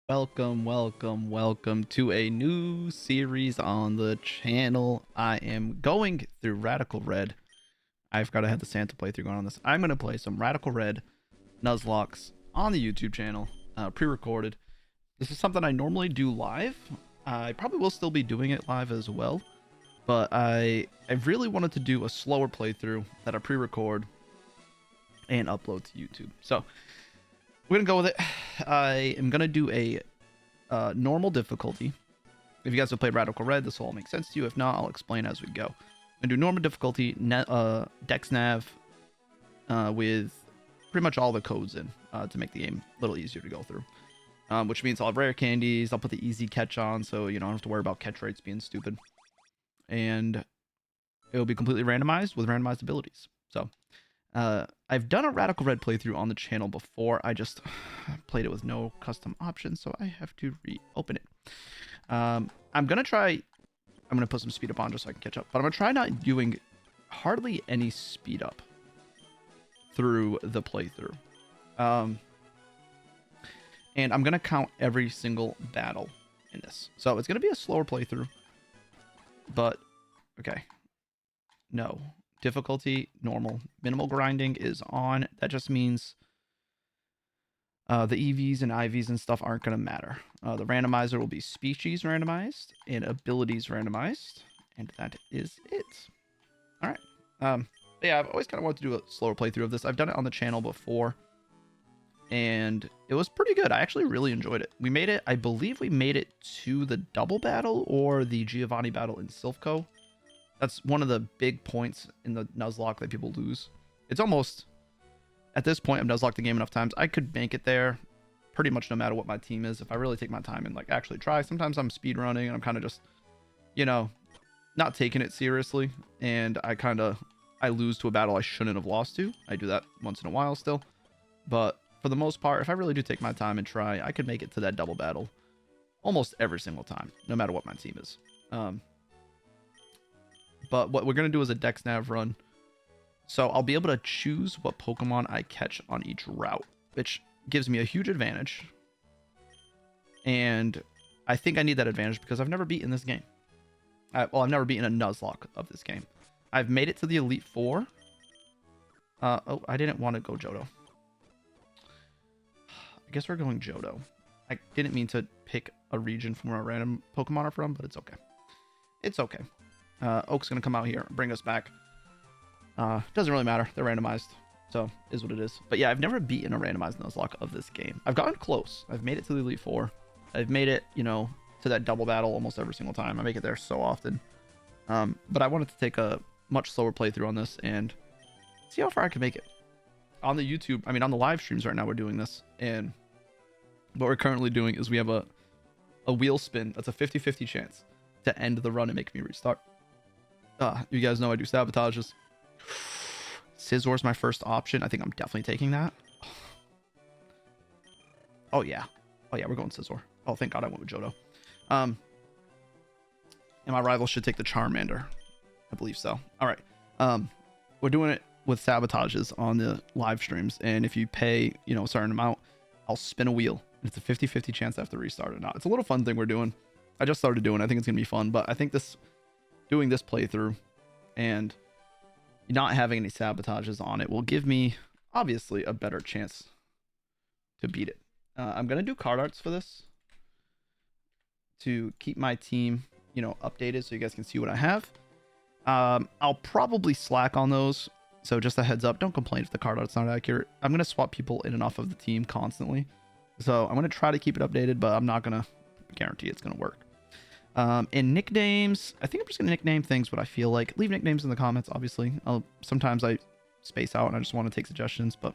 Welcome to a new series on the channel. I am going through Radical Red. I've got to have the Santa playthrough going on this. I'm going to play some Radical Red Nuzlocks on the YouTube channel, pre-recorded. This is something I normally do live. I probably will still be doing it live as well, but I really wanted to do a slower playthrough that I pre-record and upload to YouTube. So we're gonna go with it. I am gonna do a normal difficulty. If you guys have played Radical Red, this will all make sense to you. If not, I'll explain as we go. I'm gonna do normal difficulty, Dex Nav, with pretty much all the codes in to make the game a little easier to go through. Which means I'll have rare candies. I'll put the easy catch on, so you don't have to worry about catch rates being stupid. And it will be completely randomized with randomized abilities. So I've done a Radical Red playthrough on the channel before. I just played it with no custom options, so I have to reopen it. I'm going to put some speed up on just so I can catch up, but I'm going to try not doing hardly any speed up through the playthrough. And I'm going to count every single battle in this. So it's going to be a slower playthrough, but okay. No. Difficulty, normal. Minimal grinding is on. That just means the EVs and IVs and stuff aren't going to matter. The randomizer will be species randomized and abilities randomized. And that is it. All right. Yeah, I've always kind of wanted to do a slower playthrough of this. I've done it on the channel before, and it was pretty good. I actually really enjoyed it. We made it, I believe we made it to the double battle or the Giovanni battle in Silphco. That's one of the big points in the Nuzlocke that people lose. It's almost, at this point, I've Nuzlocked the game enough times, I could make it there pretty much no matter what my team is. If I really take my time and like actually try. Sometimes I'm speed running and I'm kind of just, you know, not taking it seriously. And I lose to a battle I shouldn't have lost to. I do that once in a while still. But for the most part, if I really do take my time and try, I could make it to that double battle almost every single time, no matter what my team is. But what we're going to do is a Dex Nav run. So I'll be able to choose what Pokemon I catch on each route, which gives me a huge advantage. And I think I need that advantage because I've never beaten this game. I've never beaten a Nuzlocke of this game. I've made it to the Elite Four. Oh, I didn't want to go Johto. I guess we're going Johto. I didn't mean to pick a region from where a random Pokemon are from, but it's okay. It's okay. Oak's gonna come out here and bring us back. Doesn't really matter, they're randomized, so is what it is. But yeah, I've never beaten a randomized Nuzlocke of this game. I've gotten close. I've made it to the Elite Four. I've made it, you know, to that double battle almost every single time. I make it there so often. But I wanted to take a much slower playthrough on this and see how far I can make it. On the YouTube, I mean on the live streams right now, we're doing this, and what we're currently doing is we have a wheel spin that's a 50-50 chance to end the run and make me restart. You guys know I do sabotages. Scissor's my first option. I think I'm definitely taking that. Oh yeah, we're going Scizor. Oh, thank God I went with Johto. And my rival should take the Charmander. I believe so. All right. We're doing it with sabotages on the live streams, and if you pay, you know, a certain amount, I'll spin a wheel. And it's a 50-50 chance I have to restart or not. It's a little fun thing we're doing. I just started doing it. I think it's gonna be fun, but I think doing this playthrough and not having any sabotages on it will give me obviously a better chance to beat it. I'm gonna do card arts for this to keep my team, you know, updated so you guys can see what I have. I'll probably slack on those, so just a heads up, don't complain if the card art's not accurate. I'm gonna swap people in and off of the team constantly, so I'm gonna try to keep it updated, but I'm not gonna guarantee it's gonna work. In nicknames, I think I'm just gonna nickname things what I feel like. Leave nicknames in the comments, obviously. Sometimes I space out and I just want to take suggestions, but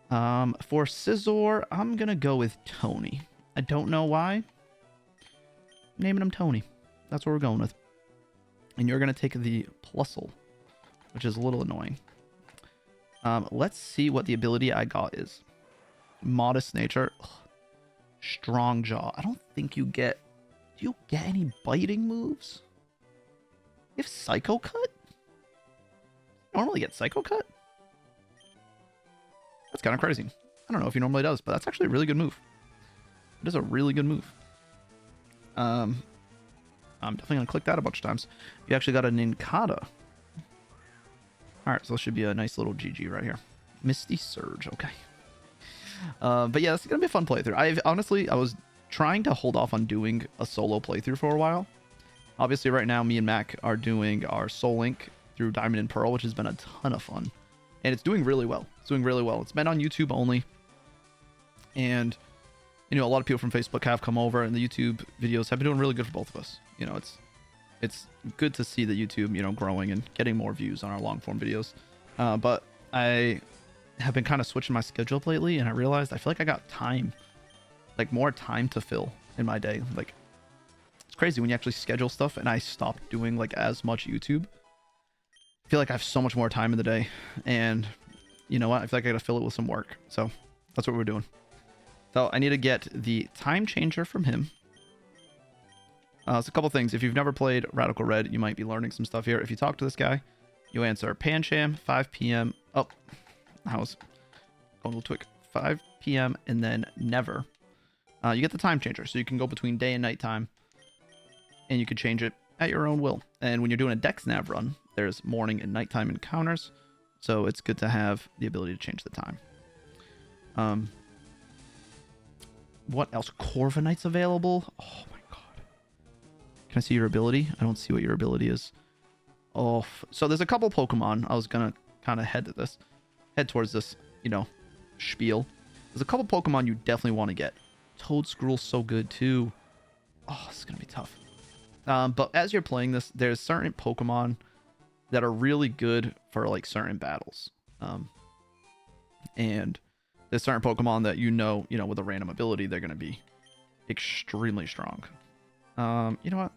for Scizor, I'm gonna go with Tony. I don't know why. Naming him Tony. That's what we're going with. And you're gonna take the Plusle, which is a little annoying. Let's see what the ability I got is. Modest Nature. Ugh. Strong Jaw. I don't think you get... Do you get any biting moves? You have Psycho Cut? Normally get Psycho Cut? That's kind of crazy. I don't know if he normally does, but that's actually a really good move. It is a really good move. I'm definitely gonna click that a bunch of times. You actually got a Ninkata. All right, so this should be a nice little GG right here. Misty Surge, okay. But yeah, this is gonna be a fun playthrough. I was trying to hold off on doing a solo playthrough for a while. Obviously, right now, me and Mac are doing our Soul Link through Diamond and Pearl, which has been a ton of fun, and it's doing really well. It's doing really well. It's been on YouTube only, and you know, a lot of people from Facebook have come over, and the YouTube videos have been doing really good for both of us. You know, it's good to see the YouTube, you know, growing and getting more views on our long form videos. But I have been kind of switching my schedule up lately, and I realized I feel like I got time, like more time to fill in my day. Like, it's crazy when you actually schedule stuff, and I stopped doing like as much YouTube. I feel like I have so much more time in the day, and you know what? I feel like I gotta fill it with some work. So that's what we're doing. So I need to get the time changer from him. It's a couple things. If you've never played Radical Red, you might be learning some stuff here. If you talk to this guy, you answer Pancham, 5 p.m. Oh, I was going a little quick. 5 p.m. and then never. You get the time changer, so you can go between day and night time, and you can change it at your own will. And when you're doing a Dex Nav run, there's morning and nighttime encounters, so it's good to have the ability to change the time. What else? Corviknight's available. Oh my god. Can I see your ability? I don't see what your ability is. Oh, so there's a couple Pokemon. I was gonna kind of head towards this, you know, spiel. There's a couple Pokemon you definitely want to get. Toadskrull's so good too. Oh, this is gonna be tough. But as you're playing this, there's certain Pokemon that are really good for like certain battles. And there's certain Pokemon that you know, with a random ability, they're gonna be extremely strong. You know what?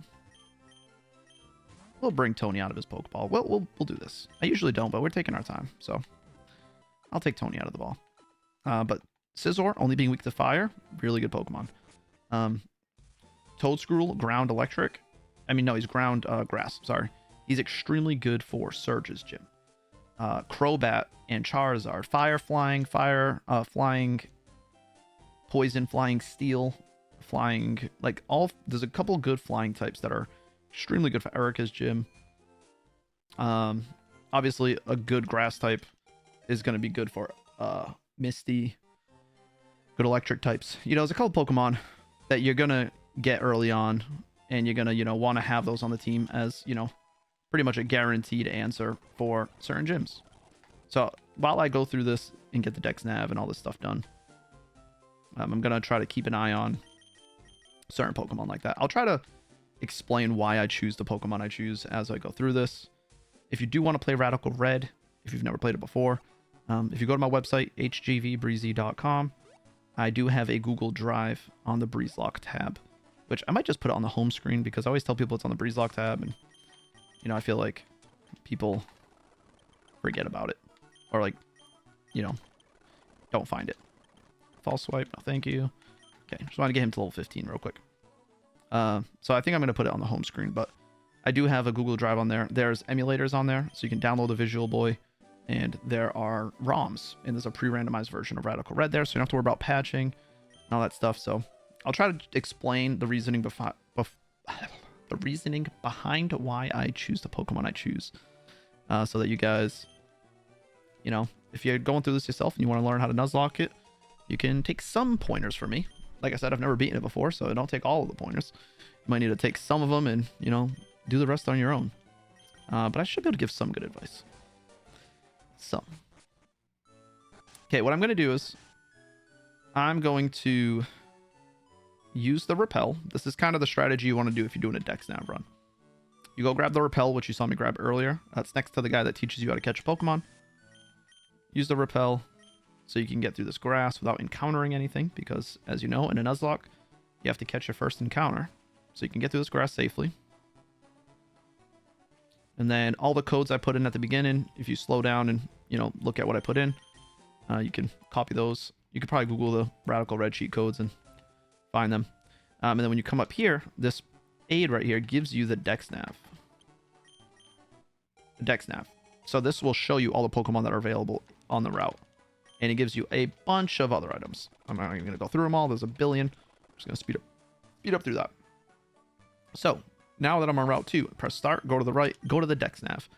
We'll bring Tony out of his Pokeball. We'll do this. I usually don't, but we're taking our time, so I'll take Tony out of the ball. But Scizor, only being weak to fire, really good Pokemon. Toadskrull, ground electric. I mean, no, he's ground grass. Sorry. He's extremely good for Surge's gym. Crobat and Charizard, fire, flying, poison, flying, steel, flying, like all. There's a couple good flying types that are extremely good for Erica's gym. Obviously, a good grass type is going to be good for Misty. Good electric types. You know, there's a couple Pokemon that you're going to get early on, and you're going to, want to have those on the team as, pretty much a guaranteed answer for certain gyms. So while I go through this and get the Dex Nav and all this stuff done, I'm going to try to keep an eye on certain Pokemon like that. I'll try to explain why I choose the Pokemon I choose as I go through this. If you do want to play Radical Red, if you've never played it before, if you go to my website, hgvbreezy.com, I do have a Google Drive on the Nuzlocke tab, which I might just put it on the home screen because I always tell people it's on the Nuzlocke tab, and I feel like people forget about it, or like, don't find it. False swipe, no thank you. Okay, just want to get him to level 15 real quick. So I think I'm going to put it on the home screen, but I do have a Google Drive on there. There's emulators on there, so you can download the Visual Boy, and there are ROMs, and there's a pre-randomized version of Radical Red there, so you don't have to worry about patching and all that stuff. So I'll try to explain the reasoning behind why I choose the Pokemon I choose, so that you guys, if you're going through this yourself and you want to learn how to Nuzlocke it, you can take some pointers from me. Like I said, I've never beaten it before, so don't take all of the pointers. You might need to take some of them and, do the rest on your own. But I should be able to give some good advice. Some. Okay, what I'm going to do is I'm going to use the Repel. This is kind of the strategy you want to do if you're doing a Dex Nav run. You go grab the Repel, which you saw me grab earlier. That's next to the guy that teaches you how to catch a Pokemon. Use the Repel so you can get through this grass without encountering anything, because as you know, in a Nuzlocke, you have to catch your first encounter. So you can get through this grass safely. And then all the codes I put in at the beginning, if you slow down and, look at what I put in, you can copy those. You could probably Google the Radical Red cheat codes and find them. And then when you come up here, this aid right here gives you the Dex Nav. The Dex Nav. So this will show you all the Pokemon that are available on the route. And it gives you a bunch of other items. I'm not even going to go through them all. There's a billion. Just gonna speed up through that. So now that I'm on Route 2, press start, go to the right, go to the Dex nav.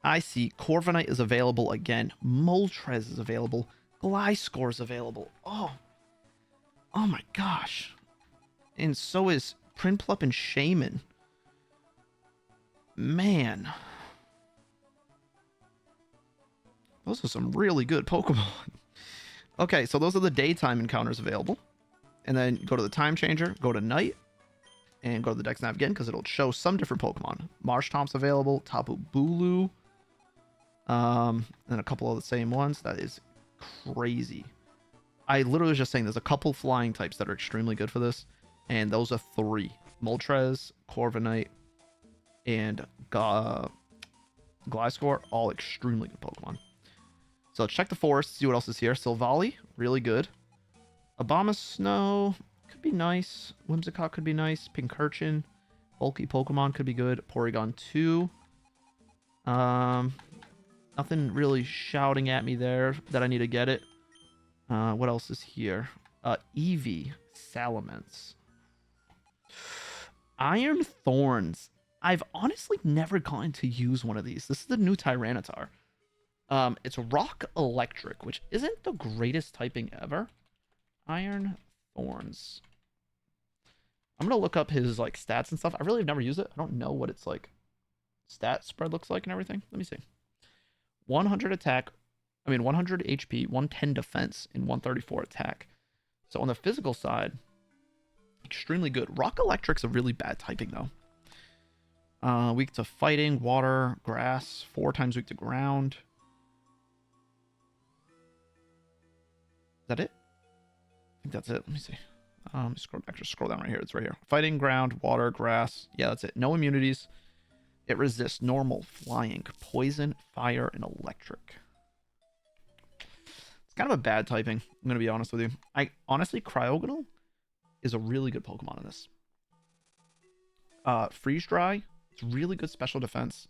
I see Corviknight is available again. Moltres is available. Gliscor is available. Oh my gosh. And so is Prinplup and Shaman. Man. Those are some really good Pokemon. Okay, so those are the daytime encounters available. And then go to the time changer, go to night, and go to the Dex nav again because it'll show some different Pokemon. Marshtomp's available, Tapu Bulu, and a couple of the same ones. That is crazy. I literally was just saying there's a couple flying types that are extremely good for this, and those are 3. Moltres, Corviknight, and Gliscor, all extremely good Pokemon. So let's check the forest, see what else is here. Silvally, really good. Abomasnow could be nice. Whimsicott could be nice. Pincurchin, bulky Pokemon could be good. Porygon 2. Nothing really shouting at me there that I need to get it. What else is here? Eevee, Salamence. Iron Thorns. I've honestly never gotten to use one of these. This is the new Tyranitar. It's Rock Electric, which isn't the greatest typing ever. Iron Thorns. I'm gonna look up his like stats and stuff. I really have never used it. I don't know what its like stat spread looks like and everything. Let me see. 100 attack. 100 HP, 110 defense, and 134 attack. So on the physical side, extremely good. Rock Electric's a really bad typing though. Weak to fighting, water, grass. 4 times weak to ground. Is that it? I think that's it. Let me see. Scroll down right here. It's right here. Fighting, ground, water, grass. Yeah, that's it. No immunities. It resists normal, flying, poison, fire, and electric. It's kind of a bad typing. I'm going to be honest with you. Honestly, Cryogonal is a really good Pokemon in this. Freeze Dry. It's really good special defense.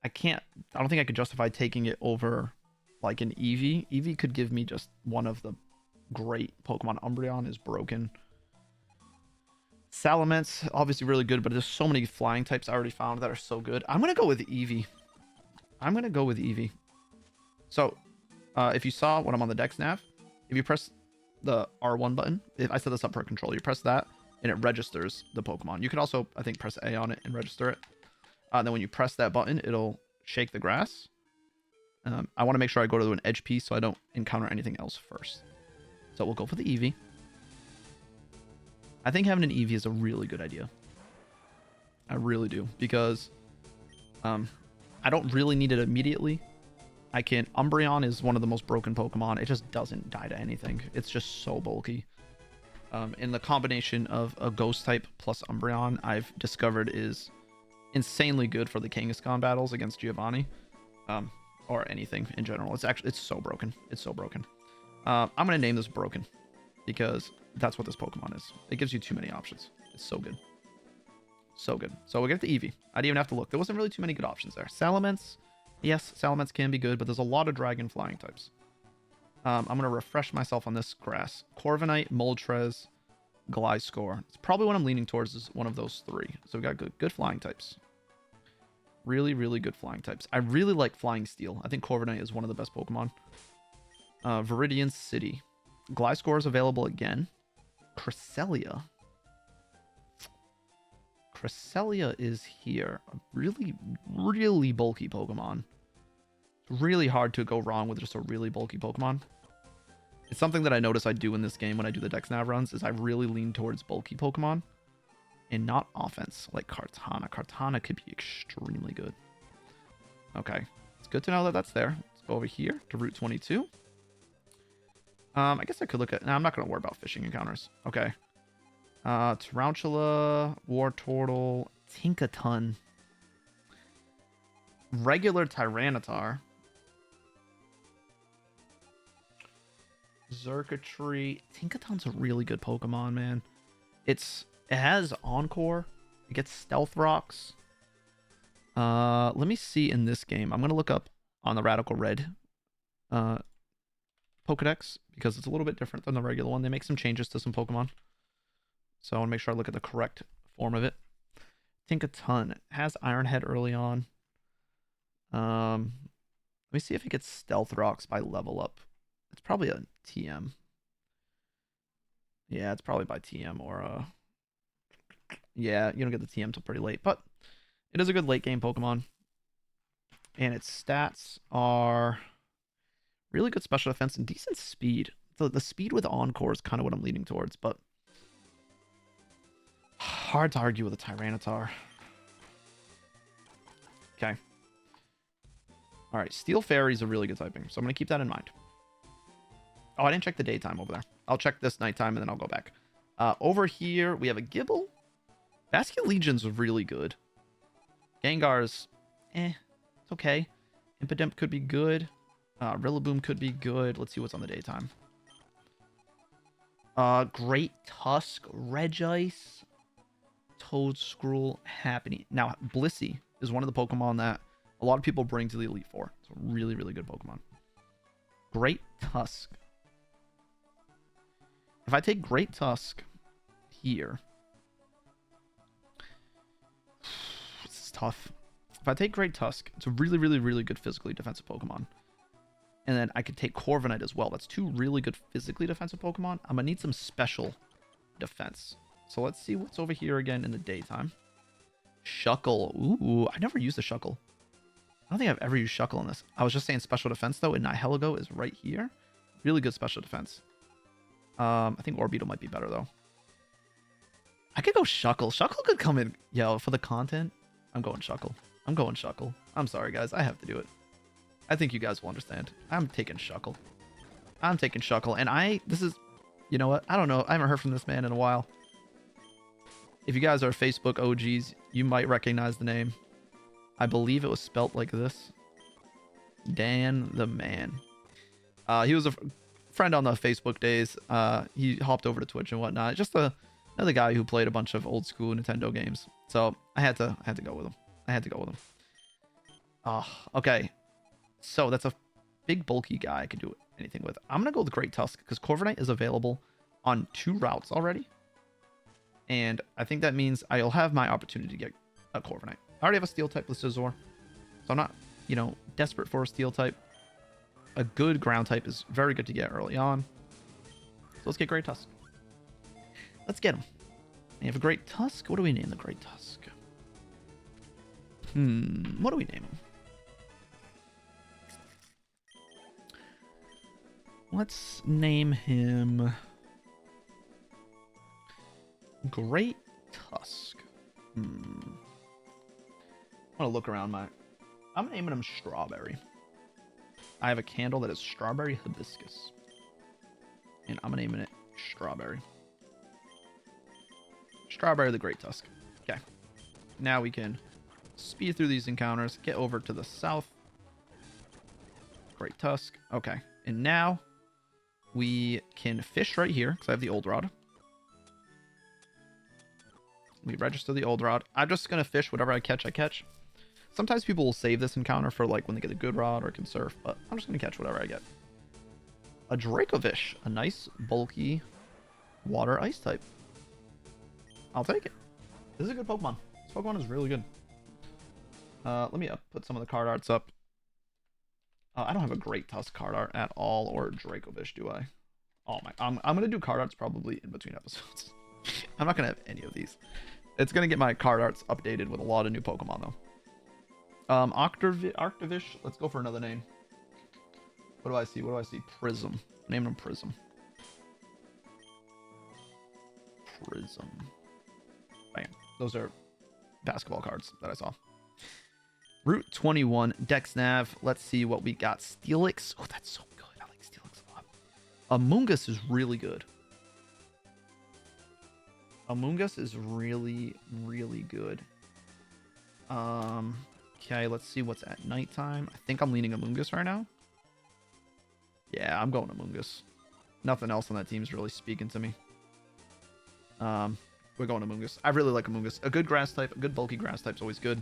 I don't think I could justify taking it over like an Eevee. Eevee could give me just one of the great Pokemon. Umbreon is broken. Salamence, obviously really good, but there's so many flying types I already found that are so good. I'm going to go with Eevee. So, if you saw when I'm on the Dex nav, if you press the R1 button, if I set this up for a controller, you press that, and it registers the Pokemon. You can also, I think, press A on it and register it. Then when you press that button, it'll shake the grass. I want to make sure I go to an edge piece so I don't encounter anything else first. So we'll go for the Eevee. I think having an Eevee is a really good idea. I really do, because I don't really need it immediately. Umbreon is one of the most broken Pokemon. It just doesn't die to anything. It's just so bulky. And the combination of a Ghost type plus Umbreon, I've discovered is insanely good for the Kangaskhan battles against Giovanni. Or anything in general. It's so broken. It's so broken. I'm going to name this Broken, because that's what this Pokemon is. It gives you too many options. It's so good. So good. So we'll get the Eevee. I didn't even have to look. There wasn't really too many good options there. Salamence. Yes, Salamence can be good, but there's a lot of dragon flying types. I'm going to refresh myself on this grass. Corviknight, Moltres, Gliscor. It's probably what I'm leaning towards is one of those 3. So we got good flying types. Really, really good flying types. I really like Flying Steel. I think Corviknight is one of the best Pokemon. Viridian City. Gliscor is available again. Cresselia. Cresselia is here. A really, really bulky Pokemon. It's really hard to go wrong with just a really bulky Pokemon. It's something that I notice I do in this game when I do the Dex Nav runs, is I really lean towards bulky Pokemon and not offense like Kartana. Kartana could be extremely good. Okay. It's good to know that that's there. Let's go over here to Route 22. I guess I could look at... No, I'm not going to worry about fishing encounters. Okay. Tarantula, Wartortle, Tinkaton, regular Tyranitar, Xurkitree. Tinkaton's a really good Pokemon, man. It has Encore. It gets Stealth Rocks. Let me see in this game. I'm going to look up on the Radical Red Pokedex, because it's a little bit different than the regular one. They make some changes to some Pokemon. So I want to make sure I look at the correct form of it. Tinkaton. It has Iron Head early on. Let me see if it gets Stealth Rocks by level up. It's probably a TM. Yeah, it's probably by TM or yeah, you don't get the TM till pretty late, but it is a good late game Pokemon. And its stats are really good special defense and decent speed. So the speed with Encore is kind of what I'm leaning towards, but hard to argue with a Tyranitar. Okay. All right, Steel Fairy is a really good typing, so I'm going to keep that in mind. Oh, I didn't check the daytime over there. I'll check this nighttime, and then I'll go back. Over here, we have a Gibble. Basket Legion's really good. Gengar's, it's okay. Impidimp could be good. Rillaboom could be good. Let's see what's on the daytime. Great Tusk, Regice, Toedscruel, Happiny. Now, Blissey is one of the Pokemon that a lot of people bring to the Elite Four. It's a really, really good Pokemon. Great Tusk. If I take Great Tusk here, this is tough. If I take Great Tusk, it's a really, really, really good physically defensive Pokemon. And then I could take Corviknight as well. That's two really good physically defensive Pokemon. I'm going to need some special defense. So let's see what's over here again in the daytime. Shuckle. Ooh, I never used the Shuckle. I don't think I've ever used Shuckle in this. I was just saying special defense, though, and Nihilego is right here. Really good special defense. I think Orbeetle might be better, though. I could go Shuckle. Shuckle could come in. Yo, for the content, I'm going Shuckle. I'm going Shuckle. I'm sorry, guys. I have to do it. I think you guys will understand. I'm taking Shuckle. I'm taking Shuckle. And this is, you know what? I don't know. I haven't heard from this man in a while. If you guys are Facebook OGs, you might recognize the name. I believe it was spelt like this. Dan the Man. He was a friend on the Facebook days. He hopped over to Twitch and whatnot. Just another guy who played a bunch of old school Nintendo games. So I had to go with him. I had to go with him. Okay. So that's a big bulky guy I could do anything with. I'm gonna go with Great Tusk because Corviknight is available on 2 routes already. And I think that means I'll have my opportunity to get a Corviknight. I already have a Steel type with Scizor, so I'm not, desperate for a Steel type. A good ground type is very good to get early on. So let's get Great Tusk. Let's get him. We have a Great Tusk. What do we name the Great Tusk? What do we name him? Let's name him Great Tusk. I'm gonna look around I'm naming him Strawberry. I have a candle that is Strawberry Hibiscus. And I'm naming it Strawberry. Strawberry the Great Tusk. Okay. Now we can speed through these encounters, get over to the south. Great Tusk. Okay. And now we can fish right here because I have the Old Rod. We register the Old Rod. I'm just going to fish whatever I catch, I catch. Sometimes people will save this encounter for like when they get a good rod or can surf, but I'm just going to catch whatever I get. A Dracovish. A nice, bulky water ice type. I'll take it. This is a good Pokemon. This Pokemon is really good. Let me put some of the card arts up. I don't have a Great Tusk card art at all, or Dracovish, do I? Oh my! I'm gonna do card arts probably in between episodes. I'm not gonna have any of these. It's gonna get my card arts updated with a lot of new Pokemon though. Arctovish. Let's go for another name. What do I see? What do I see? Prism. Name him Prism. Prism. Bam. Those are basketball cards that I saw. Route 21, Dex Nav. Let's see what we got. Steelix. Oh, that's so good. I like Steelix a lot. Amoonguss is really good. Amoonguss is really, really good. Okay, let's see what's at nighttime. I think I'm leaning Amoonguss right now. Yeah, I'm going Amoonguss. Nothing else on that team is really speaking to me. We're going Amoonguss. I really like Amoonguss. A good grass type, a good bulky grass type is always good.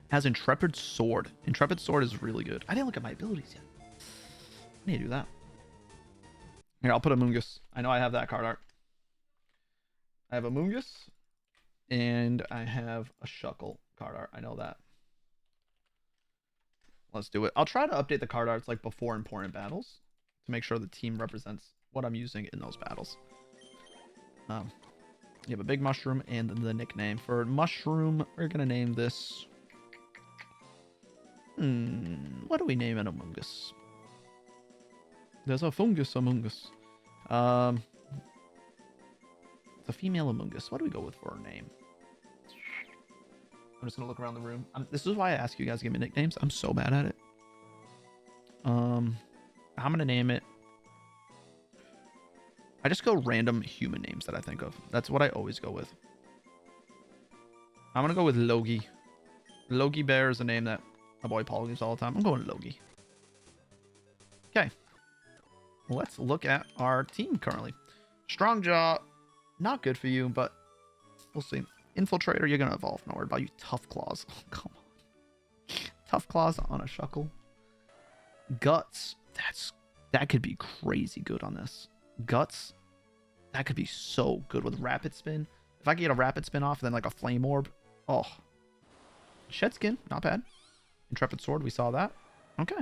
Has Intrepid Sword. Intrepid Sword is really good. I didn't look at my abilities yet. I need to do that. Here, I'll put a Mungus. I know I have that card art. I have a Mungus, and I have a Shuckle card art. I know that. Let's do it. I'll try to update the card arts like before important battles to make sure the team represents what I'm using in those battles. You have a big mushroom and the nickname. For mushroom, we're going to name this... what do we name an Among Us? There's a fungus Among Us. It's a female Among Us. What do we go with for our name? I'm just going to look around the room. This is why I ask you guys to give me nicknames. I'm so bad at it. I'm going to name it... I just go random human names that I think of. That's what I always go with. I'm going to go with Logie. Logie Bear is a name that my boy Paul gives all the time. I'm going Logie. Okay. Let's look at our team currently. Strong Jaw, not good for you, but we'll see. Infiltrator, you're going to evolve. No worry about you. Tough Claws. Oh, come on. Tough Claws on a Shuckle. Guts, that could be crazy good on this. Guts, that could be so good with Rapid Spin. If I could get a Rapid Spin off and then like a Flame Orb. Oh. Shed Skin, not bad. Intrepid Sword, we saw that. Okay.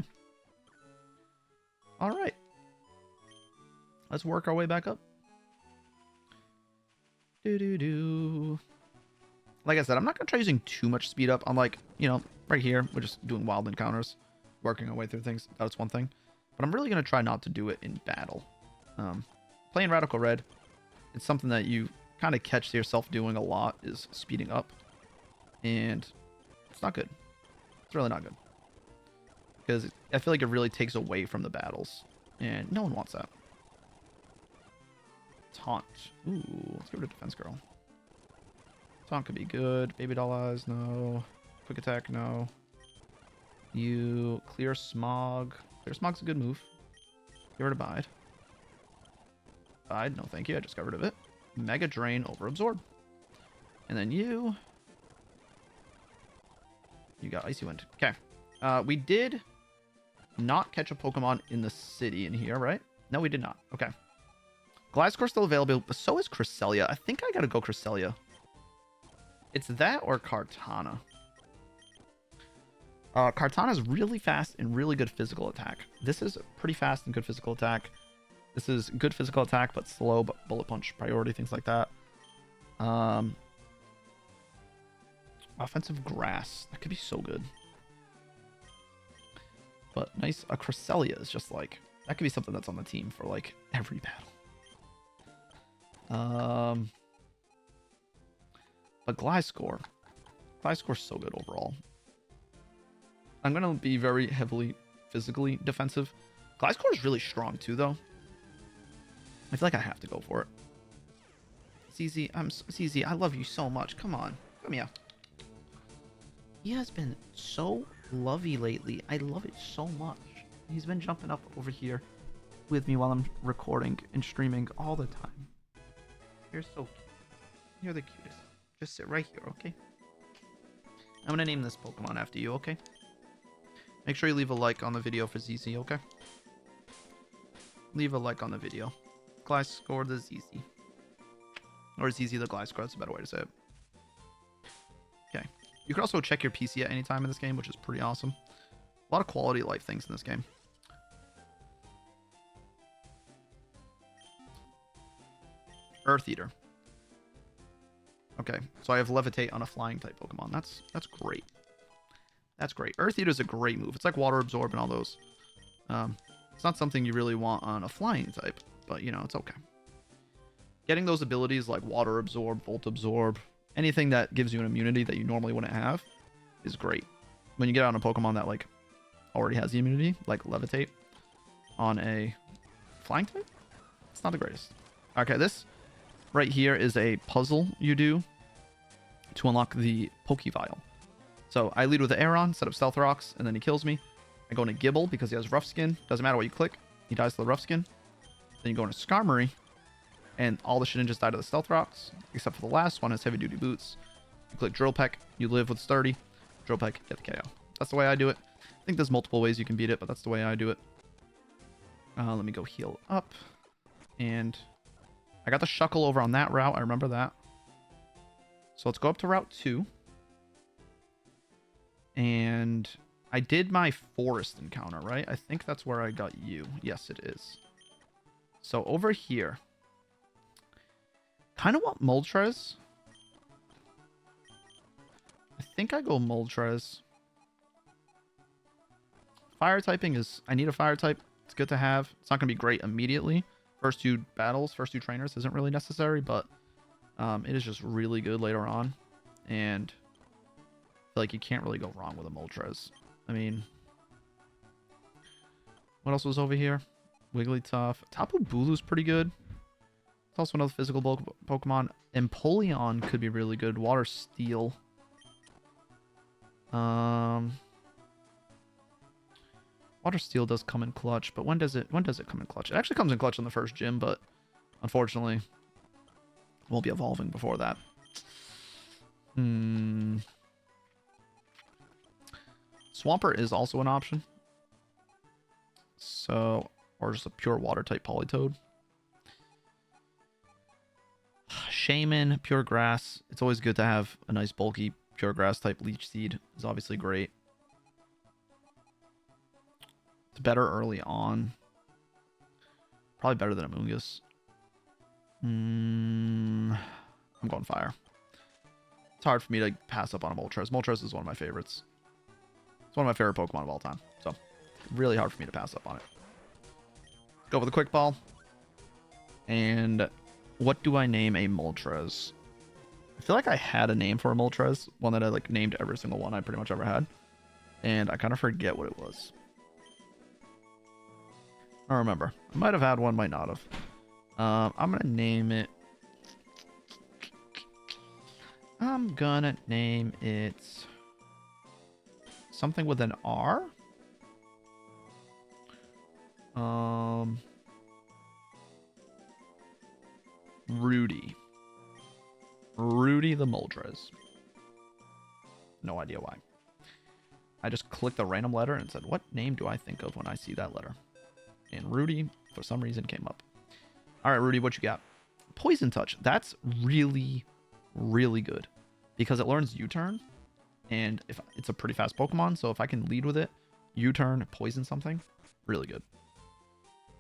All right. Let's work our way back up. Like I said, I'm not going to try using too much speed up. I'm like, right here, we're just doing wild encounters. Working our way through things. That's one thing. But I'm really going to try not to do it in battle. Playing Radical Red, it's something that you kind of catch yourself doing a lot is speeding up. And it's not good. It's really not good. Because I feel like it really takes away from the battles. And no one wants that. Taunt. Ooh, let's give it a Defense Girl. Taunt could be good. Baby Doll Eyes, no. Quick Attack, no. You Clear Smog. Clear Smog's a good move. Get rid of Bide. Bide, no thank you. I just got rid of it. Mega Drain over Absorb. And then you got Icy Wind. Okay. We did not catch a Pokemon in the city in here, right? No, we did not. Okay. Gliscor's still available, but so is Cresselia. I think I gotta go Cresselia. It's that or Kartana. Kartana is really fast and really good physical attack. This is pretty fast and good physical attack. This is good physical attack, but slow, but bullet punch priority, things like that. Offensive Grass. That could be so good. But nice. A Cresselia is just like... That could be something that's on the team for like every battle. But Gliscor. Gliscor's so good overall. I'm going to be very heavily physically defensive. Gliscor is really strong too, though. I feel like I have to go for it. ZZ, I love you so much. Come on. Come here. He has been so lovey lately. I love it so much. He's been jumping up over here with me while I'm recording and streaming all the time. You're so cute. You're the cutest. Just sit right here, okay? I'm going to name this Pokemon after you, okay? Make sure you leave a like on the video for ZZ, okay? Leave a like on the video. Gliscor the ZZ. Or ZZ the Gliscor, that's a better way to say it. Okay. You can also check your PC at any time in this game, which is pretty awesome. A lot of quality of life things in this game. Earth Eater. Okay, so I have Levitate on a flying type Pokemon. That's great. That's great. Earth Eater is a great move. It's like Water Absorb and all those. It's not something you really want on a flying type, but it's okay. Getting those abilities like Water Absorb, Volt Absorb, anything that gives you an immunity that you normally wouldn't have is great. When you get on a Pokemon that like already has the immunity, like Levitate on a flying type, it's not the greatest. Okay, this right here is a puzzle you do to unlock the Pokevile. So I lead with the Aeron, set up Stealth Rocks, and then he kills me. I go into Gibble because he has Rough Skin. Doesn't matter what you click. He dies to the Rough Skin. Then you go into Skarmory, and all the Shedinjas die to the Stealth Rocks, except for the last one, has Heavy Duty Boots. You click Drill Peck, you live with Sturdy. Drill Peck, get the KO. That's the way I do it. I think there's multiple ways you can beat it, but that's the way I do it. Let me go heal up. And I got the Shuckle over on that route. I remember that. So let's go up to Route 2. And I did my forest encounter, right? I think that's where I got you. Yes, it is. So over here. Kind of want Moltres. I think I go Moltres. Fire typing is... I need a fire type. It's good to have. It's not going to be great immediately. First two battles, first two trainers isn't really necessary, but it is just really good later on. And I feel like you can't really go wrong with a Moltres. I mean... What else was over here? Wigglytuff. Tapu Bulu's pretty good. It's also another physical Pokemon. Empoleon could be really good. Water Steel. Water Steel does come in clutch, but when does it come in clutch? It actually comes in clutch in the first gym, but unfortunately it won't be evolving before that. Swampert is also an option. So, or just a pure water type Politoed. Shaman, pure grass. It's always good to have a nice bulky pure grass type. Leech Seed is obviously great. It's better early on. Probably better than Amoonguss. I'm going fire. It's hard for me to pass up on a Moltres. Moltres is one of my favorites. It's one of my favorite Pokemon of all time. So, really hard for me to pass up on it. Go with a Quick Ball. And what do I name a Moltres? I feel like I had a name for a Moltres. One that I like named every single one I pretty much ever had. And I kind of forget what it was. I don't remember. I might have had one, might not have. I'm going to name it... I'm going to name it... something with an R? Rudy. Rudy the Moltres. No idea why. I just clicked a random letter and said, what name do I think of when I see that letter? And Rudy, for some reason, came up. All right, Rudy, what you got? Poison Touch. That's really, really good. Because it learns U-turn. And if it's a pretty fast Pokemon, so if I can lead with it, U-turn, poison something, really good.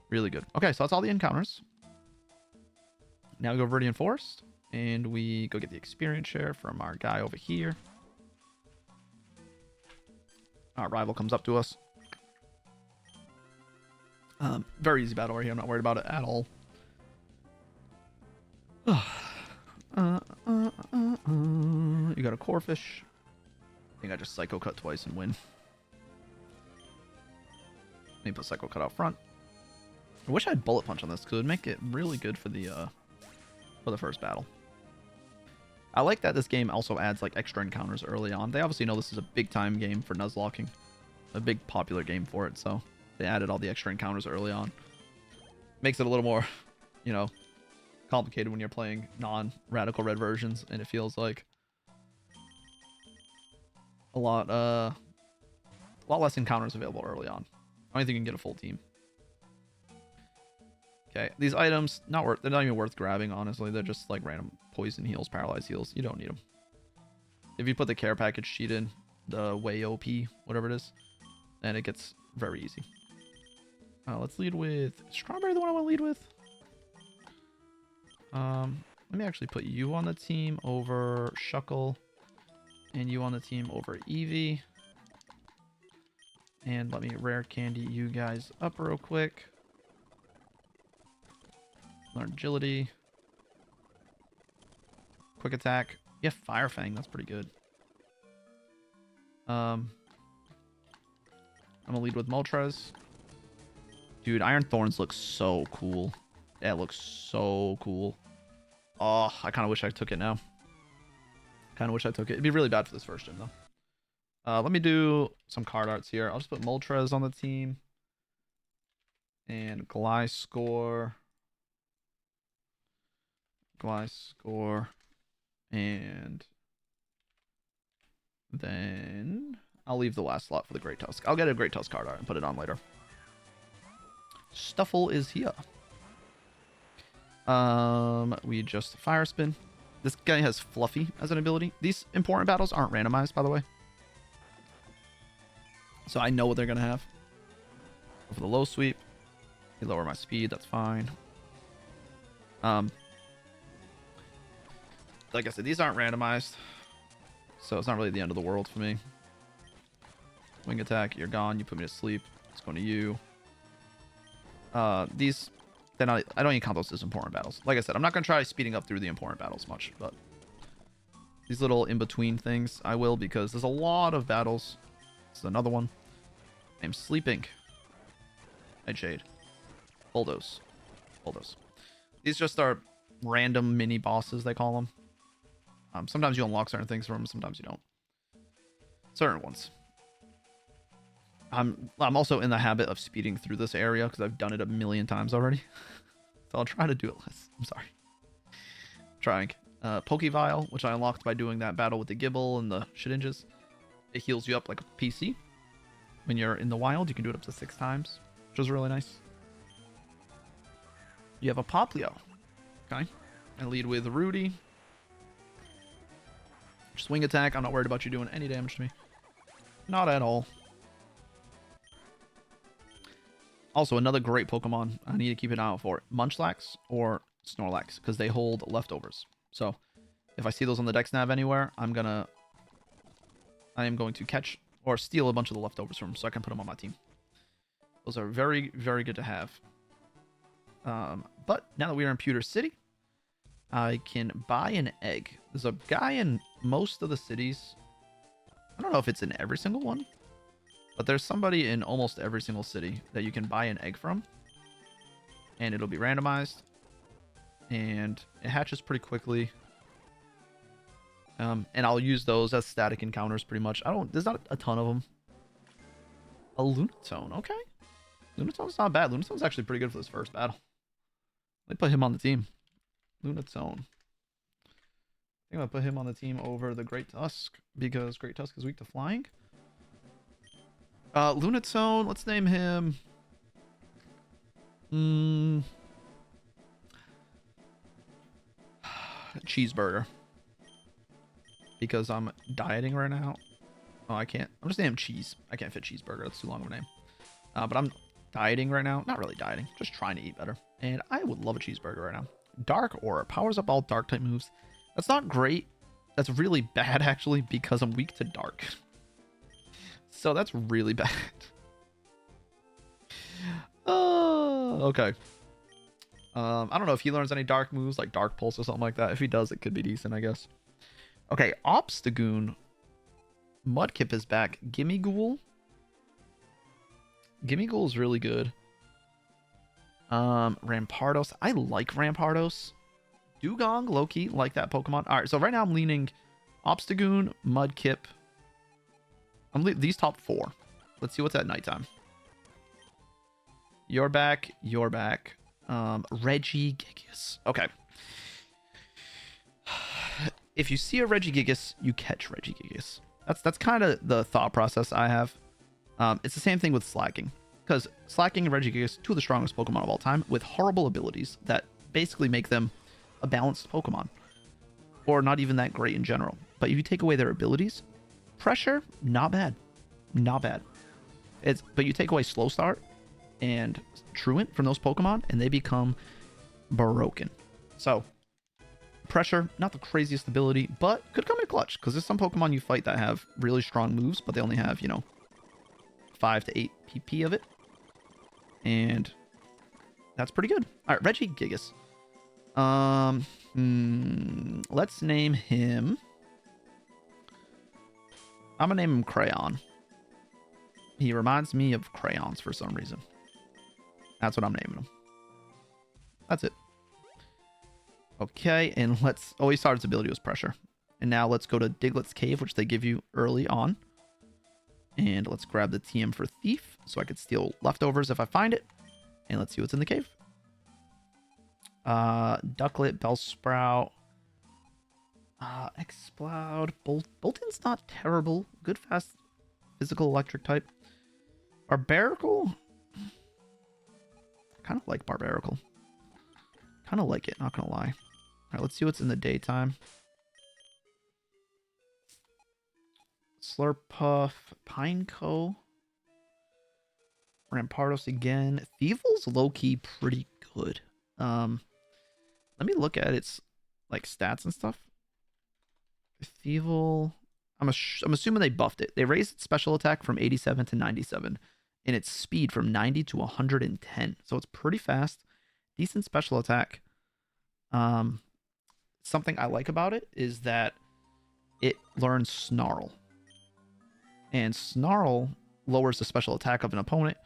Really good. Okay, so that's all the encounters. Now we go Viridian Forest. And we go get the experience share from our guy over here. Our rival comes up to us. Very easy battle right here. I'm not worried about it at all. You got a Corphish. I think I just Psycho Cut twice and win. Let me put Psycho Cut out front. I wish I had Bullet Punch on this because it would make it really good for the first battle. I like that this game also adds like extra encounters early on. They obviously know this is a big time game for Nuzlocking. A big popular game for it, so they added all the extra encounters early on. Makes it a little more, you know, complicated when you're playing non-Radical Red versions, and it feels like a lot less encounters available early on. I don't think you can get a full team. Okay, these items, they're not even worth grabbing, honestly. They're just like random poison heals, paralyze heals. You don't need them. If you put the care package sheet in, the way OP, whatever it is, then it gets very easy. Let's lead with Strawberry, the one I want to lead with. Let me actually put you on the team over Shuckle, and you on the team over Eevee. And let me rare candy you guys up real quick. Learn agility. Quick attack. Yeah, Fire Fang. That's pretty good. I'm gonna lead with Moltres. Dude, Iron Thorns looks so cool. Yeah, it looks so cool. Oh, I kind of wish I took it now. Kind of wish I took it. It'd be really bad for this first gym, though. Let me do some card arts here. I'll just put Moltres on the team. And Gliscor. And then I'll leave the last slot for the Great Tusk. I'll get a Great Tusk card art and put it on later. Stuffle is here. We just fire spin. This guy has Fluffy as an ability. These important battles aren't randomized, by the way. So I know what they're going to have. Go for the low sweep. You lower my speed, that's fine. Like I said, these aren't randomized. So it's not really the end of the world for me. Wing attack, you're gone. You put me to sleep. It's going to you. These, I don't even count those as important battles. Like I said, I'm not going to try speeding up through the important battles much, but these little in-between things I will, because there's a lot of battles. This is another one. I'm sleeping. Nightshade. Bulldoze. Bulldoze. These just are random mini bosses, they call them. Sometimes you unlock certain things from them, sometimes you don't. Certain ones. I'm also in the habit of speeding through this area because I've done it a million times already. So I'll try to do it less. I'm sorry. Trying. Pokevile, which I unlocked by doing that battle with the Gibble and the Shedinjas. It heals you up like a PC. When you're in the wild, you can do it up to 6 times, which is really nice. You have a Poplio. Okay. I lead with Rudy. Swing attack. I'm not worried about you doing any damage to me. Not at all. Also, another great Pokemon I need to keep an eye out for. Munchlax or Snorlax, because they hold leftovers. So, if I see those on the Dex Nav anywhere, I am going to catch or steal a bunch of the leftovers from them so I can put them on my team. Those are very, very good to have. But now that we are in Pewter City, I can buy an egg. There's a guy in most of the cities. I don't know if it's in every single one, but there's somebody in almost every single city that you can buy an egg from. And it'll be randomized. And it hatches pretty quickly. And I'll use those as static encounters pretty much. There's not a ton of them. A Lunatone, okay. Lunatone's not bad. Lunatone's actually pretty good for this first battle. Let me put him on the team. Lunatone. I think I'll put him on the team over the Great Tusk because Great Tusk is weak to flying. Lunatone, let's name him. Cheeseburger. Because I'm dieting right now. Oh, I can't. I'm just naming Cheese. I can't fit Cheeseburger. That's too long of a name. But I'm dieting right now. Not really dieting. Just trying to eat better. And I would love a cheeseburger right now. Dark Aura. Powers up all dark type moves. That's not great. That's really bad, actually, because I'm weak to dark. So that's really bad. Okay. I don't know if he learns any dark moves, like Dark Pulse or something like that. If he does, it could be decent, I guess. Okay, Obstagoon. Mudkip is back. Gimmighoul. Gimmighoul is really good. Rampardos. I like Rampardos. Dugong, low-key, like that Pokemon. Alright, so right now I'm leaning Obstagoon, Mudkip. These top 4. Let's see what's at nighttime. You're back. You're back. Regigigas. Okay. If you see a Regigigas, you catch Regigigas. That's kind of the thought process I have. It's the same thing with Slacking. Because Slacking and Regigigas, 2 of the strongest Pokemon of all time, with horrible abilities that basically make them a balanced Pokemon. Or not even that great in general. But if you take away their abilities, Pressure, not bad. Not bad. But you take away Slow Start and Truant from those Pokemon, and they become broken. So, Pressure, not the craziest ability, but could come in clutch, because there's some Pokemon you fight that have really strong moves, but they only have, 5 to 8 PP of it. And that's pretty good. Alright, Regigigas. Let's name him. I'm gonna name him Crayon. He reminds me of crayons for some reason. That's what I'm naming him. That's it. Okay, and let's... Oh, he started his ability was Pressure. And now let's go to Diglett's Cave, which they give you early on. And let's grab the TM for Thief, so I could steal leftovers if I find it. And let's see what's in the cave. Ducklet, Bellsprout, Exploud, Bolton's not terrible. Good, fast, physical, electric type. Barbaracle? I kind of like Barbaracle. Kind of like it, not gonna lie. All right, let's see what's in the daytime. Slurpuff, Pineco, Rampardos again. Thievel's low-key pretty good. Let me look at its like stats and stuff. Thievel, I'm assuming they buffed it. They raised its special attack from 87 to 97, and its speed from 90 to 110. So it's pretty fast. Decent special attack. Something I like about it is that it learns Snarl. And Snarl lowers the special attack of an opponent,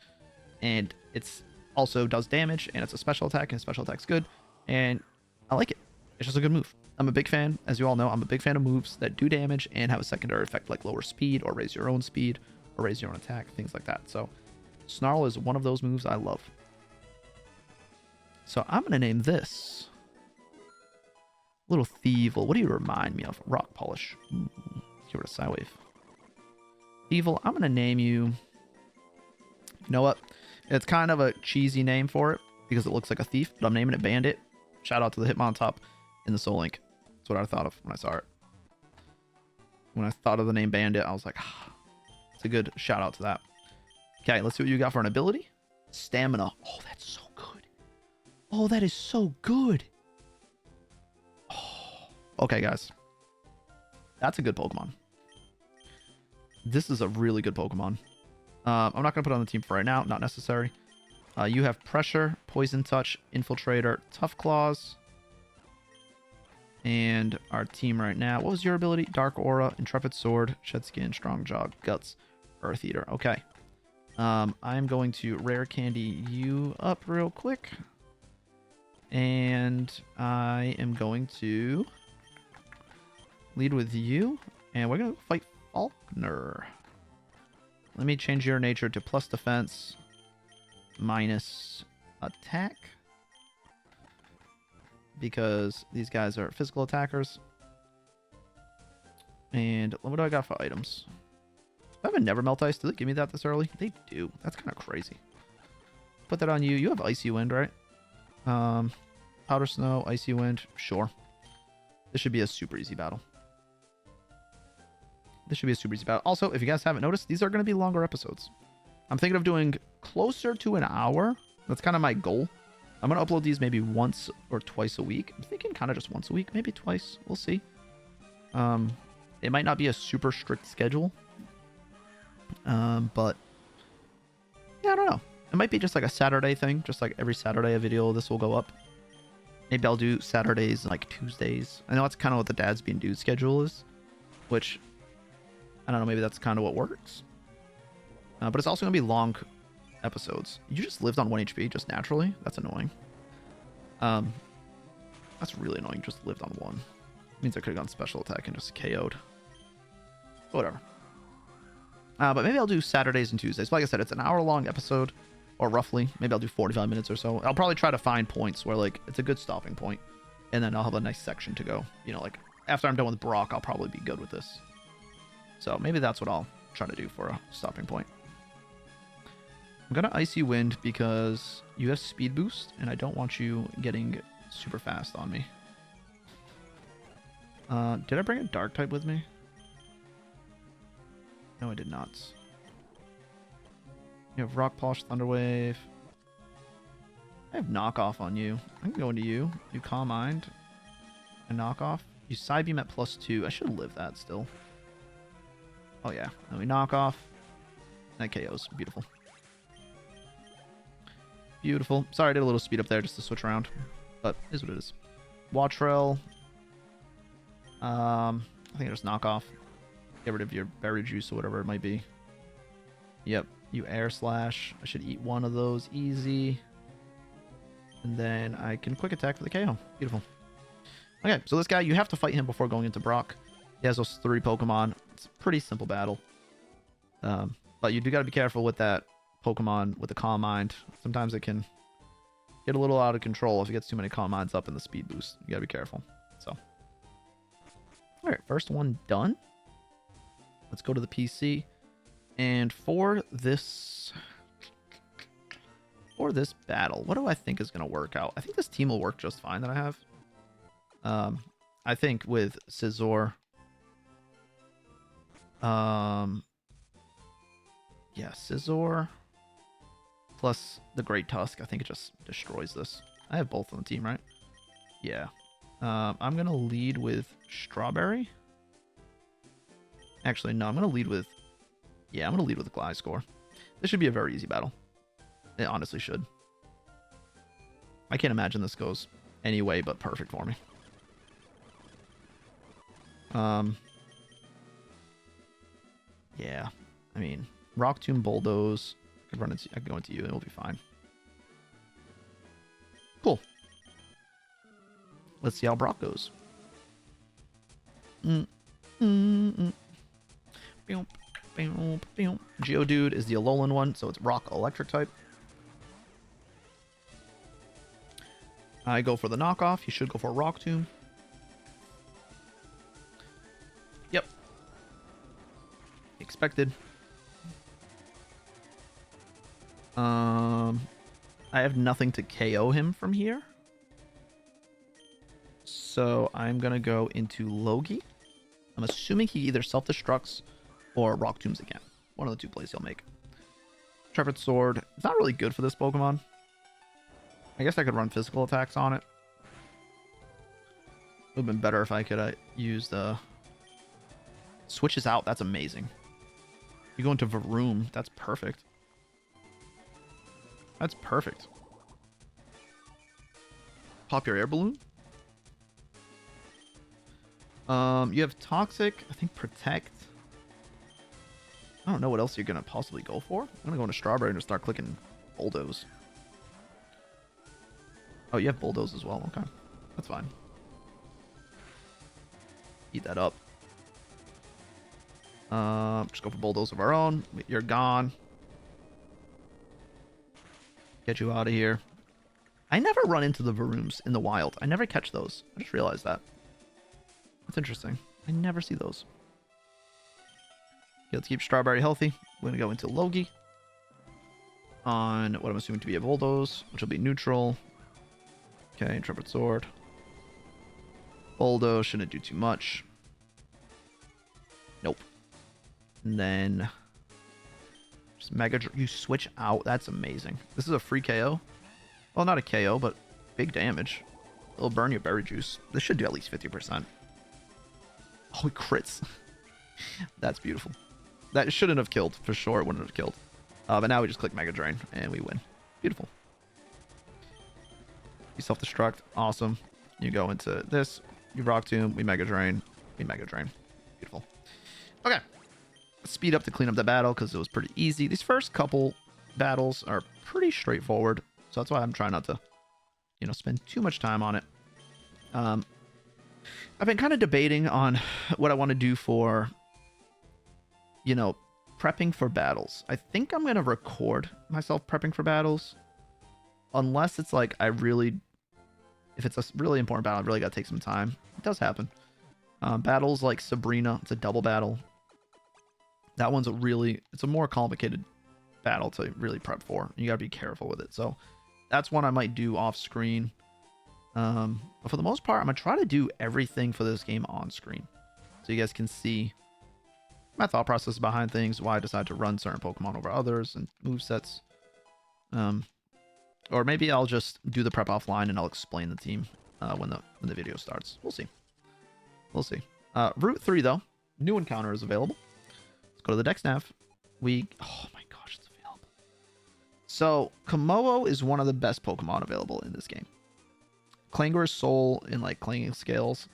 and it's also does damage, and it's a special attack, and special attack's good, and I like it. It's just a good move. I'm a big fan, as you all know, I'm a big fan of moves that do damage and have a secondary effect like lower speed or raise your own speed or raise your own attack, things like that. So Snarl is one of those moves I love. So I'm going to name this Little Thievel. What do you remind me of? Rock Polish. Ooh, get rid of Psywave. Thievel, I'm going to name you... You know what? It's kind of a cheesy name for it because it looks like a thief, but I'm naming it Bandit. Shout out to the Hitmontop in the Soul Link. That's what I thought of when I saw it. When I thought of the name Bandit, I was like, ah, it's a good shout out to that. Okay, let's see what you got for an ability. Stamina. Oh, that's so good. Oh, that is so good. Oh. Okay, guys. That's a good Pokemon. This is a really good Pokemon. I'm not going to put it on the team for right now. Not necessary. You have Pressure, Poison Touch, Infiltrator, Tough Claws. And our team right now. What was your ability? Dark Aura, Intrepid Sword, Shed Skin, Strong Jaw, Guts, Earth Eater. Okay. I'm going to Rare Candy you up real quick. And I am going to lead with you. And we're going to fight Faulkner. Let me change your nature to plus defense, minus attack. Because these guys are physical attackers. And what do I got for items? I have a Never Melt Ice. Do they give me that this early? They do. That's kind of crazy. Put that on you. You have Icy Wind, right? Powder Snow, Icy Wind. Sure. This should be a super easy battle. This should be a super easy battle. Also, if you guys haven't noticed, these are going to be longer episodes. I'm thinking of doing closer to an hour. That's kind of my goal. I'm going to upload these maybe once or twice a week. I'm thinking kind of just once a week, maybe twice. We'll see. It might not be a super strict schedule. But yeah, I don't know. It might be just like a Saturday thing. Just like every Saturday a video of this will go up. Maybe I'll do Saturdays and like Tuesdays. I know that's kind of what the Dads Being Dudes schedule is. Which, I don't know, maybe that's kind of what works. But it's also going to be long episodes. You just lived on 1 HP just naturally? That's annoying. That's really annoying. You just lived on 1. Means I could have gone special attack and just KO'd. Whatever. But maybe I'll do Saturdays and Tuesdays. Like I said, it's an hour-long episode, or roughly. Maybe I'll do 45 minutes or so. I'll probably try to find points where, like, it's a good stopping point. And then I'll have a nice section to go. You know, like, after I'm done with Brock, I'll probably be good with this. So maybe that's what I'll try to do for a stopping point. I'm going to Icy Wind because you have Speed Boost, and I don't want you getting super fast on me. Did I bring a Dark type with me? No, I did not. You have Rock Polish, Thunder Wave. I have Knockoff on you. I can go into you. You Calm Mind. And Knockoff. You Psybeam at +2. I should have lived that still. Oh yeah. Then we Knockoff. That KOs. Beautiful. Beautiful. Sorry, I did a little speed up there just to switch around. But it is what it is. Watrel. I think I just Knockoff. Get rid of your berry juice or whatever it might be. Yep. You Air Slash. I should eat one of those easy. And then I can quick attack for the KO. Beautiful. Okay, so this guy, you have to fight him before going into Brock. He has those 3 Pokemon. It's a pretty simple battle. But you do got to be careful with that Pokemon with the Calm Mind. Sometimes it can get a little out of control if it gets too many Calm Minds up in the speed boost. You got to be careful. So, all right, first one done. Let's go to the PC. And for this for this battle, what do I think is going to work out? I think this team will work just fine that I have. I think with Scizor, yeah, Scizor plus the Great Tusk, I think it just destroys this. I have both on the team, right? Yeah. I'm going to lead with Strawberry. Actually, no, I'm going to lead with... Yeah, I'm going to lead with Gliscor. This should be a very easy battle. It honestly should. I can't imagine this goes any way but perfect for me. Yeah, I mean, Rock Tomb, Bulldoze. I can go into you and it'll be fine. Cool. Let's see how Brock goes. Geodude is the Alolan one, so it's Rock Electric type. I go for the knockoff. He should go for a Rock Tomb. Yep. Expected. I have nothing to KO him from here. So I'm going to go into Logie. I'm assuming he either self-destructs or Rock Tombs again. One of the two plays he'll make. Intrepid Sword. It's not really good for this Pokemon. I guess I could run physical attacks on it. It would have been better if I could use the... Switches out. That's amazing. You go into Varoom. That's perfect. That's perfect. Pop your air balloon. You have Toxic. I think Protect. I don't know what else you're going to possibly go for. I'm going to go into Strawberry and just start clicking Bulldoze. Oh, you have Bulldoze as well. Okay. That's fine. Eat that up. Just go for Bulldoze of our own. You're gone. Get you out of here. I never run into the Varooms in the wild. I never catch those. I just realized that. That's interesting. I never see those. Okay, let's keep Strawberry healthy. We're going to go into Logie. On what I'm assuming to be a Bulldoze, which will be neutral. Okay, Intrepid Sword. Bulldoze shouldn't do too much. Nope. And then... just Mega... You switch out. That's amazing. This is a free KO. Well, not a KO, but big damage. It'll burn your Berry Juice. This should do at least 50%. Oh, it crits. That's beautiful. That shouldn't have killed. For sure it wouldn't have killed. But now we just click Mega Drain and we win. Beautiful. You self-destruct. Awesome. You go into this. You Rock Tomb. We Mega Drain. We Mega Drain. Beautiful. Okay. Speed up to clean up the battle because it was pretty easy. These first couple battles are pretty straightforward. So that's why I'm trying not to, you know, spend too much time on it. I've been kind of debating on what I want to do for, you know, prepping for battles. I think I'm going to record myself prepping for battles. Unless it's like if it's a really important battle, I really got to take some time. It does happen. Battles like Sabrina, it's a double battle. That one's it's a more complicated battle to really prep for. You got to be careful with it. So that's one I might do off screen. But for the most part, I'm going to try to do everything for this game on screen. So you guys can see my thought process behind things, why I decide to run certain Pokemon over others and movesets. Or maybe I'll just do the prep offline and I'll explain the team when the video starts. We'll see. We'll see. Route 3, though. New encounter is available. Let's go to the Dex Nav. Oh my gosh, it's available. So, Komodo is one of the best Pokemon available in this game. Clangor's Soul in like clanging scales,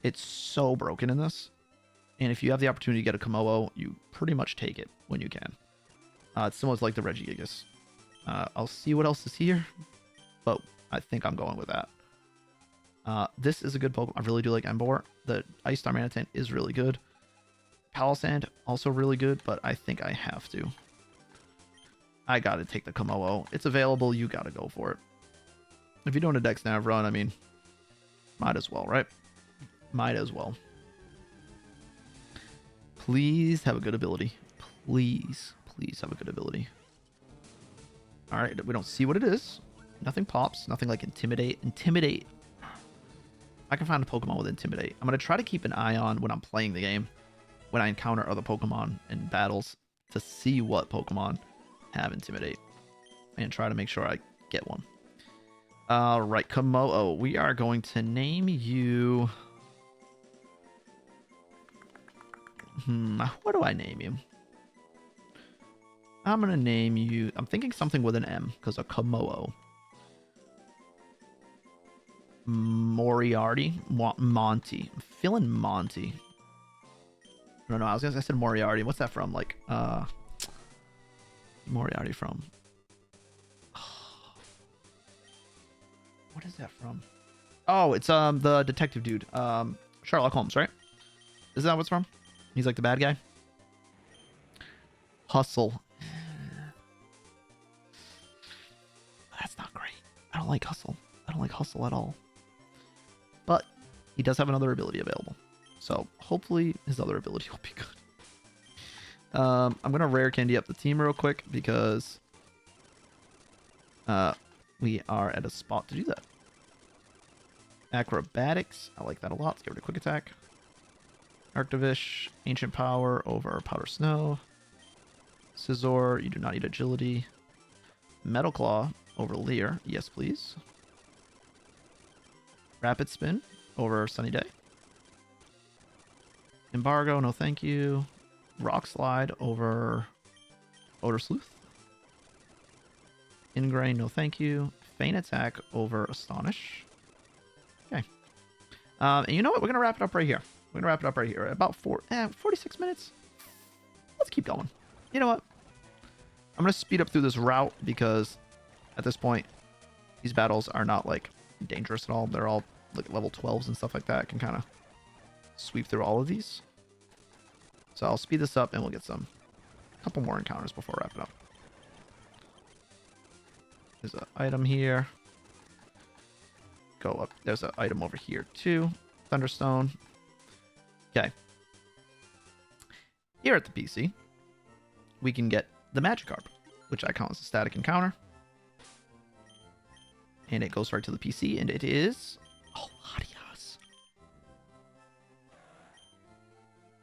it's so broken in this. And if you have the opportunity to get a Komodo, you pretty much take it when you can. It's similar to like the Regigigas. I'll see what else is here, but I think I'm going with that. This is a good Pokemon. I really do like Emboar. The Ice Star Manatint is really good. Palisand, also really good, but I think I have to. I gotta take the Komodo. It's available, you gotta go for it. If you're doing a Dex Nav run, I mean, might as well, right? Might as well. Please have a good ability. Please have a good ability. All right, we don't see what it is. Nothing pops. Nothing like intimidate. Intimidate. I can find a Pokemon with intimidate. I'm gonna try to keep an eye on when I'm playing the game, when I encounter other Pokemon in battles, to see what Pokemon have intimidate, and try to make sure I get one. All right, Komodo. We are going to name you. What do I name you? I'm gonna name you. I'm thinking something with an M because a Komodo. Moriarty, Monty. I'm feeling Monty. I don't know. I said Moriarty. What's that from? Like, Moriarty from? What is that from? Oh, it's the detective dude. Sherlock Holmes, right? Is that what's from? He's like the bad guy. Hustle. That's not great. I don't like Hustle. I don't like Hustle at all. But he does have another ability available. So hopefully his other ability will be good. I'm going to rare candy up the team real quick because we are at a spot to do that. Acrobatics. I like that a lot. Let's give it a quick attack. Arctivish. Ancient Power over Powder Snow. Scizor. You do not need agility. Metal Claw over Leer. Yes, please. Rapid Spin over Sunny Day. Embargo, no thank you. Rock Slide over Odor Sleuth. Ingrain, no thank you. Feint Attack over Astonish. Okay. And you know what? We're going to wrap it up right here. We're going to wrap it up right here. About 46 minutes. Let's keep going. You know what? I'm going to speed up through this route because at this point, these battles are not like dangerous at all. They're all like level 12s and stuff like that. I can kind of sweep through all of these. So I'll speed this up and we'll get a couple more encounters before wrapping up. There's an item here. Go up. There's an item over here too. Thunderstone. Okay. Here at the PC, we can get the Magikarp, which I count as a static encounter. And it goes right to the PC, and it is Latias.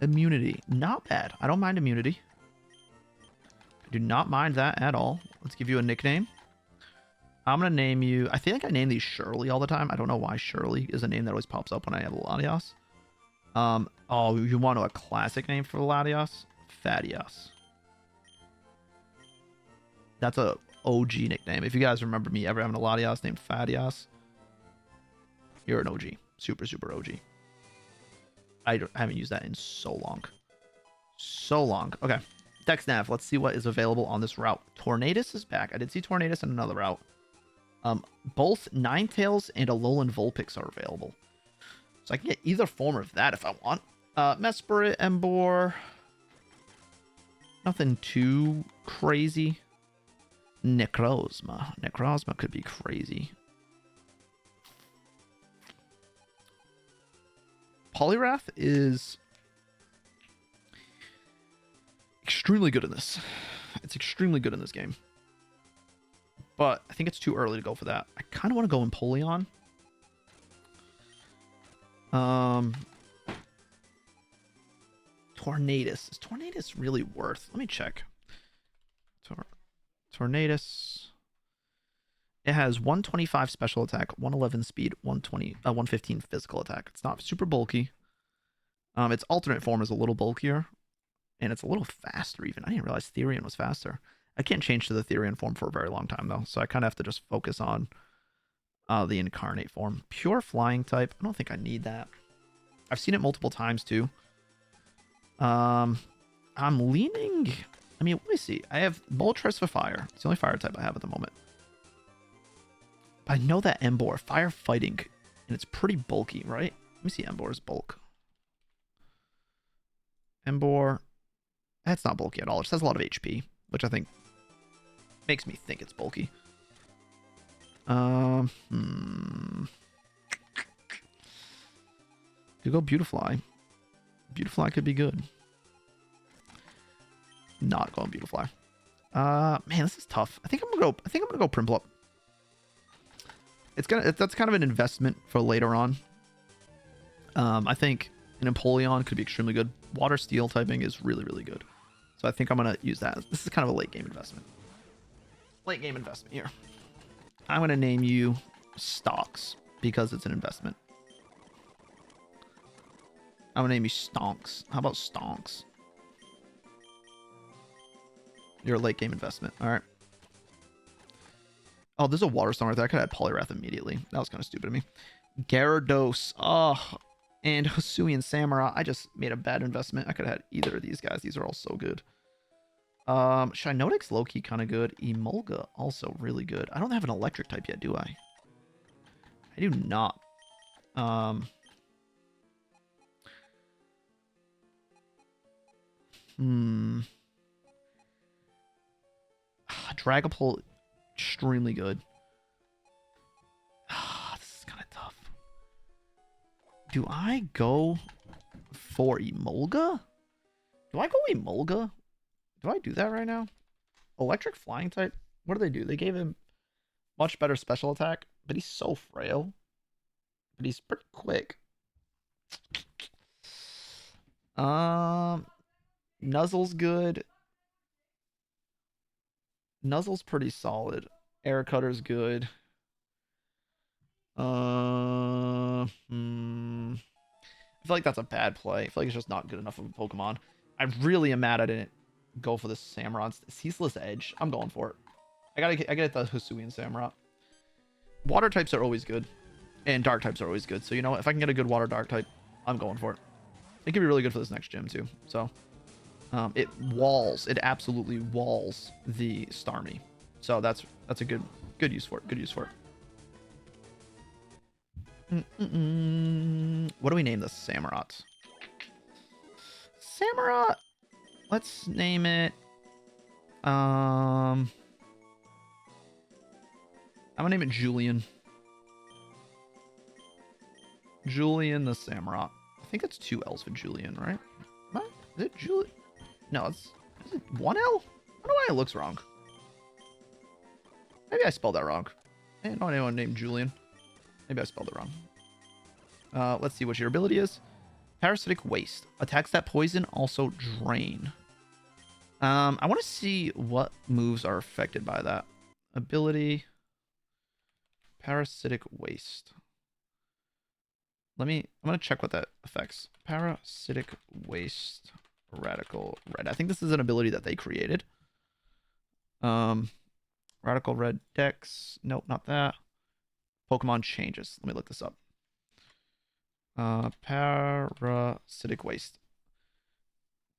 Immunity. Not bad. I don't mind immunity. I do not mind that at all. Let's give you a nickname. I'm going to name you... I feel like I name these Shirley all the time. I don't know why Shirley is a name that always pops up when I have Latias. Oh, you want a classic name for Latias? Fatias. That's a OG nickname. If you guys remember me ever having a Latias named Fatias, you're an OG. Super, super OG. I haven't used that in so long. So long. Okay. Dex Nav. Let's see what is available on this route. Tornadus is back. I did see Tornadus in another route. Both Ninetales and Alolan Vulpix are available. So I can get either form of that if I want. Mesprit, Embor. Nothing too crazy. Necrozma. Necrozma could be crazy. Poliwrath is extremely good in this. It's extremely good in this game. But I think it's too early to go for that. I kind of want to go Empoleon. Tornadus. Is Tornadus really worth? Let me check. Tornadus. It has 125 special attack, 111 speed, 115 physical attack. It's not super bulky. Its alternate form is a little bulkier, and it's a little faster even. I didn't realize Therian was faster. I can't change to the Therian form for a very long time though, so I kind of have to just focus on the incarnate form. Pure flying type. I don't think I need that. I've seen it multiple times too. I'm leaning... I mean, let me see. I have Moltres for fire. It's the only fire type I have at the moment. But I know that Embor, firefighting, and it's pretty bulky, right? Let me see Embor's bulk. Embor, that's not bulky at all. It just has a lot of HP, which I think makes me think it's bulky. Could go Beautifly. Beautifly could be good. Not going Beautifly. Man, this is tough. I think I'm gonna go Primplup. That's kind of an investment for later on. I think an Empoleon could be extremely good. Water Steel typing is really, really good. So I think I'm gonna use that. This is kind of a late game investment. Late game investment here. I'm gonna name you Stocks because it's an investment. I'm gonna name you Stonks. How about Stonks? You're a late game investment. All right. Oh, there's a Water Stone right there. I could have had Poliwrath immediately. That was kind of stupid of me. Gyarados. Oh, and Hisuian Samurott. I just made a bad investment. I could have had either of these guys. These are all so good. Shiinotic's low-key kind of good. Emolga also really good. I don't have an electric type yet, do I? I do not. Dragapult, extremely good. This is kind of tough. Do I go for Emolga? Do I go Emolga? Do I do that right now? Electric flying type? What do they do? They gave him much better special attack, but he's so frail. But he's pretty quick. Nuzzle's good. Nuzzle's pretty solid. Air Cutter's good. I feel like that's a bad play. I feel like it's just not good enough of a Pokemon. I really am mad I didn't go for the Samurott. Ceaseless Edge. I'm going for it. I get the Hisuian Samurott. Water types are always good. And dark types are always good. So, you know what? If I can get a good water dark type, I'm going for it. It could be really good for this next gym, too. So, it absolutely walls the Starmie. So, that's a good use for it. Good use for it. What do we name this Samurott? Samurott. Let's name it. I'm gonna name it Julian. Julian the Samurott. I think it's 2 L's for Julian, right? What? Is it Julian? No, is it 1 L? I don't know why it looks wrong. Maybe I spelled that wrong. I didn't know anyone named Julian. Maybe I spelled it wrong. Let's see what your ability is. Parasitic Waste. Attacks that poison, also drain. I want to see what moves are affected by that. Ability. Parasitic Waste. I'm going to check what that affects. Parasitic Waste. Radical Red. I think this is an ability that they created. Radical Red Dex. Nope, not that. Pokemon changes. Let me look this up. Parasitic Waste.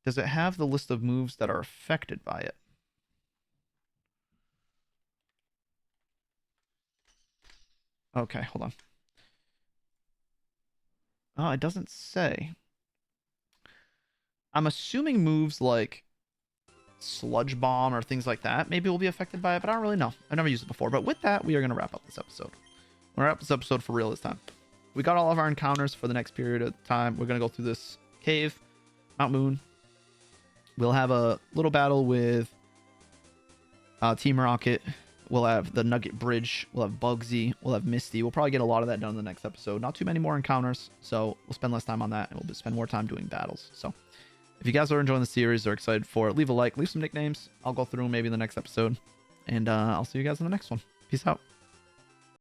Does it have the list of moves that are affected by it? Okay, hold on. Oh, it doesn't say. I'm assuming moves like Sludge Bomb or things like that maybe will be affected by it, but I don't really know. I've never used it before. But with that, we are going to wrap up this episode. We're going to wrap this episode for real this time. We got all of our encounters for the next period of time. We're going to go through this cave, Mount Moon. We'll have a little battle with Team Rocket. We'll have the Nugget Bridge. We'll have Bugsy. We'll have Misty. We'll probably get a lot of that done in the next episode. Not too many more encounters, so we'll spend less time on that, and we'll spend more time doing battles. So if you guys are enjoying the series or excited for it, leave a like, leave some nicknames. I'll go through them maybe in the next episode, and I'll see you guys in the next one. Peace out.